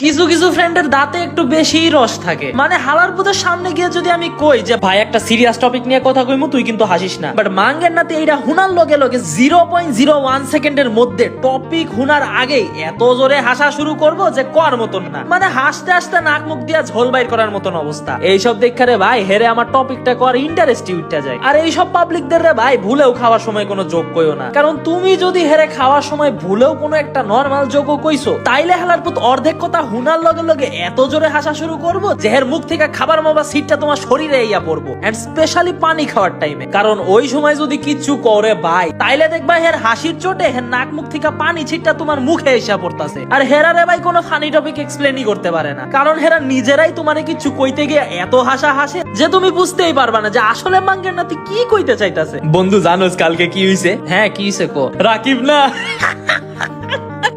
কিছু কিছু ফ্রেন্ডের দাঁতে একটু বেশি রস থাকে, মানে হালার পুতের সামনে গিয়ে যদি আমি কই যে ভাই একটা সিরিয়াস টপিক নিয়ে কথা কইমু, তুই কিন্তু হাসিস না, বাট মাঙ্গের নাতে এইটা হুনার লগে লগে 0.01 সেকেন্ডের মধ্যে টপিক হুনার আগেই এত জোরে হাসা শুরু করবো যে কর মতন না, মানে হাসতে হাসতে নাক মুখ দিয়া ঝোল বাইর করার মতন অবস্থা। এইসব দেখে রে ভাই হেরে আমার টপিকটা কর ইন্টারেস্টই উঠতে যায়। আর এইসব পাবলিকদের রে ভাই ভুলেও খাওয়ার সময় কোনো যোগ কইও না, কারণ তুমি যদি হেরে খাওয়ার সময় ভুলেও কোনো একটা নরমাল যোগও কইছো, তাইলে হালার পুত অর্ধেক কথা হুনার লগে লগে এত জোরে হাসা শুরু করবো যে হের মুখ থেকে খাবার মাবা সিটটা তোমার শরীরে ইয়া পড়বো, এন্ড স্পেশালি পানি খাওয়ার টাইমে, কারণ ওই সময় যদি কিচ্ছু করে ভাই তাইলে দেখবা হের হাসির চোটে হের নাক মুখ থেকে পানি ছিটটা তোমার মুখে এসে পড়তাছে। আর হেরা রে ভাই কোনো ফানি টপিক এক্সপ্লেনই করতে পারে না, কারণ হেরা নিজেরাই তোমারে কিছু কইতে গিয়ে এত হাসা হাসে যে তুমি বুঝতেই পারবা না যে আসলে মাঙ্গের নাতি কি কইতে চাইতাছে। বন্ধু জানোস কালকে কি হইছে? হ্যাঁ কি হইছে কো? রাকিব না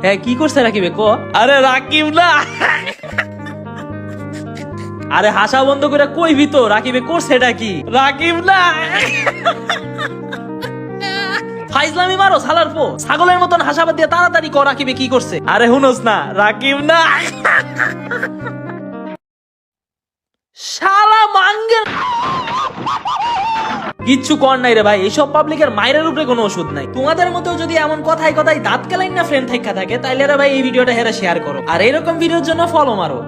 হ্যাঁ কি করছে রাকিবে কো? আরে রাকিব না আরে হাসা বন্ধ করে কইবি তো রাকিবে করছে এটা কি? রাকিব না ফাইজলামি মারো সালার পো, ছাগলের মতন হাসাবাদ দিয়ে তাড়াতাড়ি কর রাকিবে কি করছে? আরে হুনোস না রাকিব না শালা মাঙ্গের কিচ্ছু কর নাই রে ভাই, এইসব পাবলিকের মায়ের উপরে কোনো ওষুধ নাই। তোমাদের মতো যদি এমন কথায় কথায় দাঁত কেলাইন না ফ্রেন্ড থাকা থাকে, তাইলে রে ভাই এই ভিডিওটা হেরা শেয়ার করো, আর এরকম ভিডিওর জন্য ফলো মারো।